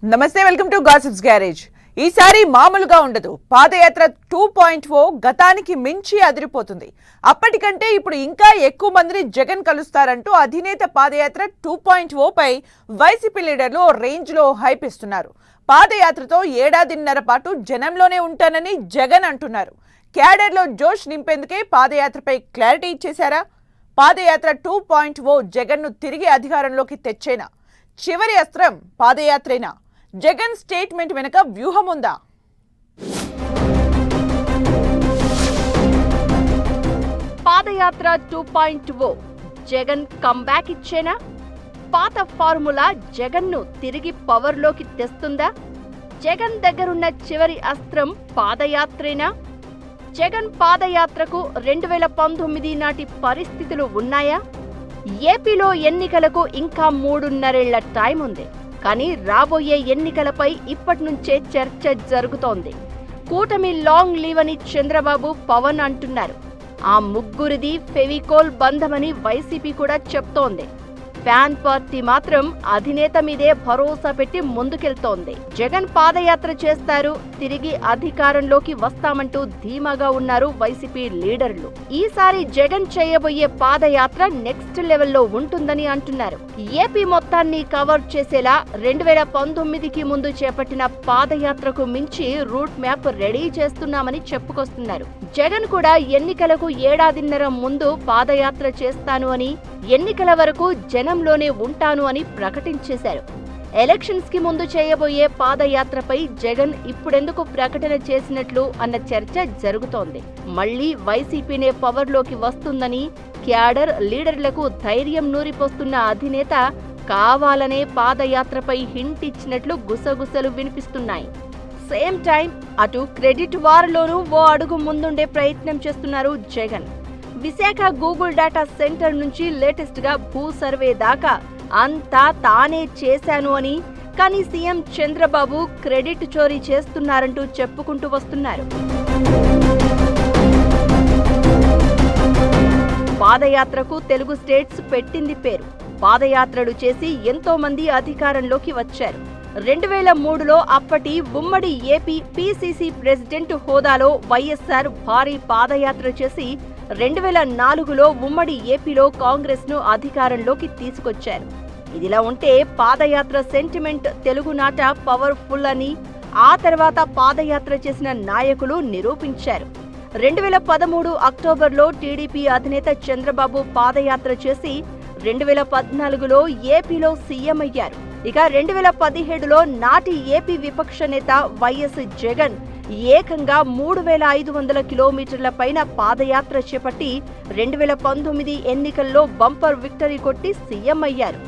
నమస్తే, welcome to gossips garage. ఈసారి మామూలుగా ఉండదు. పాదయాత్ర 2.0 గతానికి మించి అదిరిపోతుంది. అప్పటికంటే ఇప్పుడు ఇంకా ఎక్కువ మందిని జగన్ కలుస్తారంటూ అధినేత పాదయాత్ర 2.0 పై వైసీపీ లీడర్లు రేంజ్ లో హైప్ ఇస్తున్నారు. పాదయాత్రతో ఏడాదిన్నర పాటు జనంలోనే ఉంటానని జగన్ అంటున్నారు. క్యాడర్లో జోష్ నింపేందుకే పాదయాత్రపై క్లారిటీ ఇచ్చేశారా? పాదయాత్ర 2.0 జగన్ను తిరిగి అధికారంలోకి తెచ్చేనా? చివరి అస్త్రం పాదయాత్రేనా? జగన్ స్టేట్మెంట్ వెనుక వ్యూహం ఉందా? పాదయాత్ర 2.0 జగన్ కంబ్యాక్ ఇచ్చేనా? పాత ఫార్ములా జగన్ను తిరిగి పవర్లోకి తెస్తుందా? జగన్ దగ్గరున్న చివరి అస్త్రం పాదయాత్రేనా? జగన్ పాదయాత్రకు 2019 నాటి పరిస్థితులు ఉన్నాయా? ఏపీలో ఎన్నికలకు ఇంకా 3.5 టైం ఉంది. కానీ రాబోయే ఎన్నికలపై ఇప్పటి నుంచే చర్చ జరుగుతోంది. కూటమి లాంగ్ లీవ్ అని చంద్రబాబు, పవన్ అంటున్నారు. ఆ ముగ్గురిది ఫెవికోల్ బంధమని వైసీపీ కూడా చెప్తోంది. ఫ్యాన్ పార్టీ మాత్రం అధినేత మీదే భరోసా పెట్టి ముందుకెళ్తోంది. జగన్ పాదయాత్ర చేస్తారు, తిరిగి అధికారంలోకి వస్తామంటూ ధీమాగా ఉన్నారు వైసీపీ లీడర్లు. ఈసారి జగన్ చేయబోయే పాదయాత్ర నెక్స్ట్ లెవెల్లో ఉంటుందని అంటున్నారు. ఏపీ మొత్తాన్ని కవర్ చేసేలా 2019కి ముందు చేపట్టిన పాదయాత్రకు మించి రూట్ మ్యాప్ రెడీ చేస్తున్నామని చెప్పుకొస్తున్నారు. జగన్ కూడా ఎన్నికలకు ఏడాదిన్నర ముందు పాదయాత్ర చేస్తాను అని, ఎన్నికల వరకు జనంలోనే ఉంటాను అని ప్రకటించేశారు. ఎలక్షన్స్ కి ముందు చేయబోయే పాదయాత్రపై జగన్ ఇప్పుడెందుకు ప్రకటన చేసినట్లు అన్న చర్చ జరుగుతోంది. మళ్లీ వైసీపీనే పవర్లోకి వస్తుందని క్యాడర్ లీడర్లకు ధైర్యం నూరిపోస్తున్న అధినేత కావాలనే పాదయాత్రపై హింట్ ఇచ్చినట్లు గుసగుసలు వినిపిస్తున్నాయి. సేమ్ టైం అటు క్రెడిట్ వార్లోనూ ఓ అడుగు ముందుండే ప్రయత్నం చేస్తున్నారు Jagan. Visakha Google data centre నుంచి లేటెస్ట్ గా భూ సర్వే దాకా అంతా తానే చేశాను అని, కానీ సీఎం చంద్రబాబు క్రెడిట్ చోరీ చేస్తున్నారంటూ చెప్పుకుంటూ వస్తున్నారు. పాదయాత్రకు తెలుగు స్టేట్స్ పెట్టింది పేరు. పాదయాత్రలు చేసి ఎంతో మంది అధికారంలోకి వచ్చారు. 2003లో అప్పటి ఉమ్మడి ఏపీ పీసీసీ ప్రెసిడెంట్ హోదాలో వైఎస్ఆర్ భారీ పాదయాత్ర చేసి 2004లో ఉమ్మడి ఏపీలో కాంగ్రెస్ ను అధికారంలోకి తీసుకొచ్చారు. ఇదిలా ఉంటే పాదయాత్ర సెంటిమెంట్ తెలుగునాట పవర్ఫుల్ అని ఆ తర్వాత పాదయాత్ర చేసిన నాయకులు నిరూపించారు. 2013 అక్టోబర్లో టీడీపీ అధినేత చంద్రబాబు పాదయాత్ర చేసి 2014లో ఏపీలో సీఎం అయ్యారు. ఇక 2017లో నాటి ఏపీ విపక్ష నేత వైఎస్ జగన్ ఏకంగా 3500 కిలోమీటర్ల పైన పాదయాత్ర చేపట్టి 2019 ఎన్నికల్లో బంపర్ విక్టరీ కొట్టి సీఎం అయ్యారు.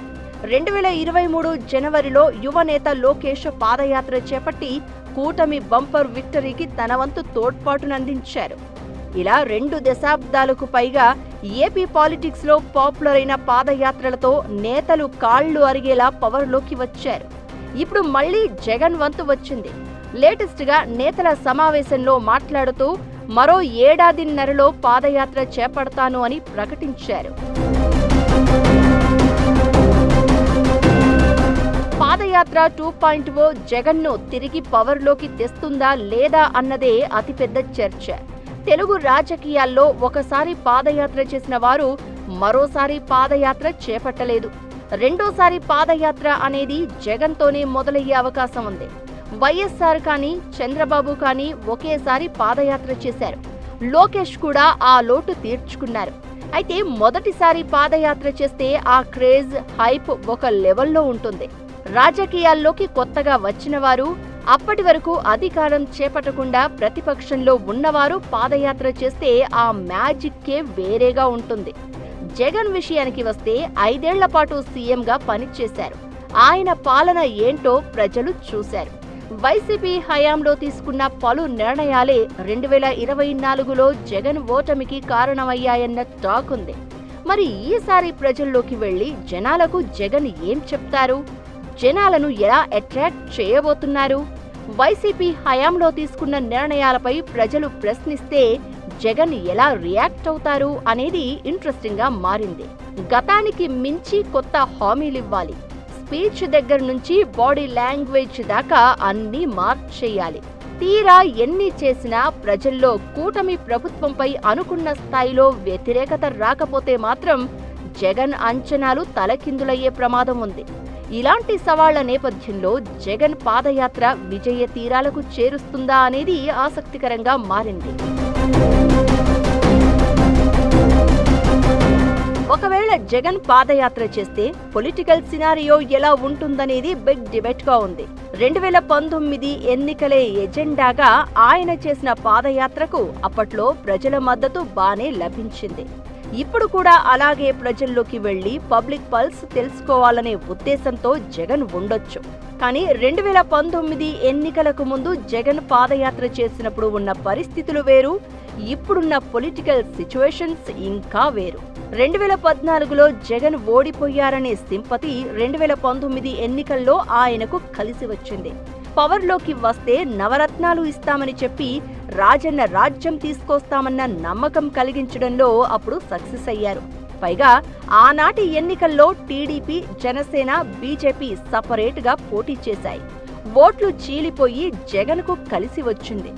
2023 జనవరిలో యువ నేత లోకేష్ పాదయాత్ర చేపట్టి కూటమి బంపర్ విక్టరీకి తన వంతు తోడ్పాటునందించారు. ఇలా 2 దశాబ్దాలకు పైగా ఏపీ పాలిటిక్స్ లో పాపులర్ అయిన పాదయాత్రలతో నేతలు కాళ్లు అరిగేలా పవర్లోకి వచ్చారు. ఇప్పుడు మళ్లీ జగన్ వంతు వచ్చింది. లేటెస్ట్ గా నేతల సమావేశంలో మాట్లాడుతూ మరో ఏడాదిన్నరలో పాదయాత్ర చేపడతాను అని ప్రకటించారు. పాదయాత్ర 2.0 జగన్ను తిరిగి పవర్లోకి తెస్తుందా లేదా అన్నదే అతిపెద్ద చర్చ. తెలుగు రాజకీయాల్లో ఒకసారి పాదయాత్ర చేసిన వారు మరోసారి పాదయాత్ర చేపట్టలేదు. రెండోసారి పాదయాత్ర అనేది జగన్తోనే మొదలయ్యే అవకాశం ఉంది. వైఎస్ఆర్ కానీ చంద్రబాబు కానీ ఒకేసారి పాదయాత్ర చేశారు. లోకేష్ కూడా ఆ లోటు తీర్చుకున్నారు. అయితే మొదటిసారి పాదయాత్ర చేస్తే ఆ క్రేజ్, హైప్ ఒక లెవెల్లో ఉంటుంది. రాజకీయాల్లోకి కొత్తగా వచ్చిన వారు, అప్పటి వరకు అధికారం చేపట్టకుండా ప్రతిపక్షంలో ఉన్నవారు పాదయాత్ర చేస్తే ఆ మ్యాజిక్కే వేరేగా ఉంటుంది. జగన్ విషయానికి వస్తే 5 ఏళ్ల పాటు సీఎంగా పనిచేశారు. ఆయన పాలన ఏంటో ప్రజలు చూశారు. వైసీపీ హయాంలో తీసుకున్న పలు నిర్ణయాలే 2024లో జగన్ ఓటమికి కారణమయ్యాయన్న టాక్ ఉంది. మరి ఈసారి ప్రజల్లోకి వెళ్లి జనాలకు జగన్ ఏం చెప్తారు? జనాలను ఎలా అట్రాక్ట్ చేయబోతున్నారు? వైసీపీ హయాంలో తీసుకున్న నిర్ణయాలపై ప్రజలు ప్రశ్నిస్తే జగన్ ఎలా రియాక్ట్ అవుతారు అనేది ఇంట్రెస్టింగ్ గా మారింది. గతానికి మించి కొత్త హామీలివ్వాలి. స్పీచ్ దగ్గర నుంచి బాడీ లాంగ్వేజ్ దాకా అన్నీ మార్చేయాలి. తీరా ఎన్ని చేసినా ప్రజల్లో కూటమి ప్రభుత్వంపై అనుకున్న స్థాయిలో వ్యతిరేకత రాకపోతే మాత్రం జగన్ అంచనాలు తలకిందులయ్యే ప్రమాదం ఉంది. ఇలాంటి సవాళ్ల నేపథ్యంలో జగన్ పాదయాత్ర విజయ తీరాలకు చేరుస్తుందా అనేది ఆసక్తికరంగా మారింది. ఒకవేళ జగన్ పాదయాత్ర చేస్తే పొలిటికల్ సినారియో ఎలా ఉంటుందనేది బిగ్ డిబేట్ గా ఉంది. 2019 ఎన్నికలే ఎజెండాగా ఆయన చేసిన పాదయాత్రకు అప్పట్లో ప్రజల మద్దతు బానే లభించింది. ఇప్పుడు కూడా అలాగే ప్రజల్లోకి వెళ్లి పబ్లిక్ పల్స్ తెలుసుకోవాలనే ఉద్దేశంతో జగన్ ఉండొచ్చు. కానీ 2019 ఎన్నికలకు ముందు జగన్ పాదయాత్ర చేసినప్పుడు ఉన్న పరిస్థితులు వేరు, ఇప్పుడున్న పొలిటికల్ సిచ్యువేషన్స్ ఇంకా వేరు. 2014లో జగన్ ఓడిపోయారనే సింపతి 2019 ఎన్నికల్లో ఆయనకు కలిసి వచ్చింది. పవర్లోకి వస్తే నవరత్నాలు ఇస్తామని చెప్పి రాజన్న రాజ్యం తీసుకొస్తామన్న నమ్మకం కలిగించడంలో అప్పుడు సక్సెస్ అయ్యారు. పైగా ఆనాటి ఎన్నికల్లో టీడీపీ, జనసేన, బీజేపీ సపరేట్గా పోటీ చేశాయి. ఓట్లు చీలిపోయి జగన్కు కలిసి వచ్చింది.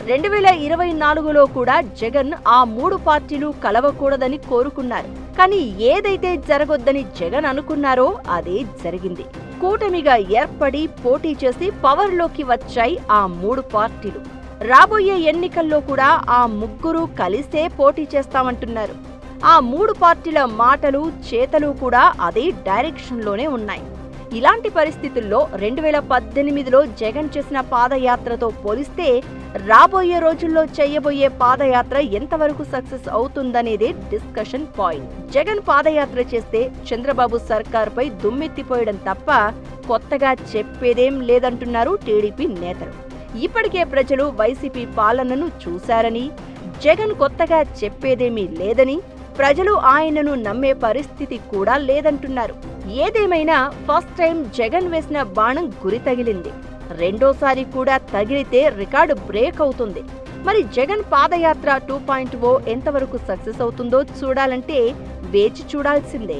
2024లో కూడా జగన్ ఆ 3 పార్టీలు కలవకూడదని కోరుకున్నారు. కానీ ఏదైతే జరగొద్దని జగన్ అనుకున్నారో అదే జరిగింది. కూటమిగా ఏర్పడి పోటీ చేసి పవర్లోకి వచ్చాయి ఆ 3 పార్టీలు. రాబోయే ఎన్నికల్లో కూడా ఆ 3 కలిసే పోటీ చేస్తామంటున్నారు. ఆ 3 పార్టీల మాటలు, చేతలు కూడా అదే డైరెక్షన్లోనే ఉన్నాయి. ఇలాంటి పరిస్థితుల్లో 2018లో జగన్ చేసిన పాదయాత్రతో పోలిస్తే రాబోయే రోజుల్లో చేయబోయే పాదయాత్ర ఎంతవరకు సక్సెస్ అవుతుందనేదే డిస్కషన్ పాయింట్. జగన్ పాదయాత్ర చేస్తే చంద్రబాబు సర్కార్పై దుమ్మెత్తిపోయడం తప్ప కొత్తగా చెప్పేదేం లేదంటున్నారు టీడీపీ నేతలు. ఇప్పటికే ప్రజలు వైసీపీ పాలనను చూశారని, జగన్ కొత్తగా చెప్పేదేమీ లేదని, ప్రజలు ఆయనను నమ్మే పరిస్థితి కూడా లేదంటున్నారు. ఏదేమైనా ఫస్ట్ టైం జగన్ వేసిన బాణం గురి తగిలింది. రెండోసారి కూడా తగిలితే రికార్డు బ్రేక్ అవుతుంది. మరి జగన్ పాదయాత్ర 2.0 ఎంతవరకు సక్సెస్ అవుతుందో చూడాలంటే వేచి చూడాల్సిందే.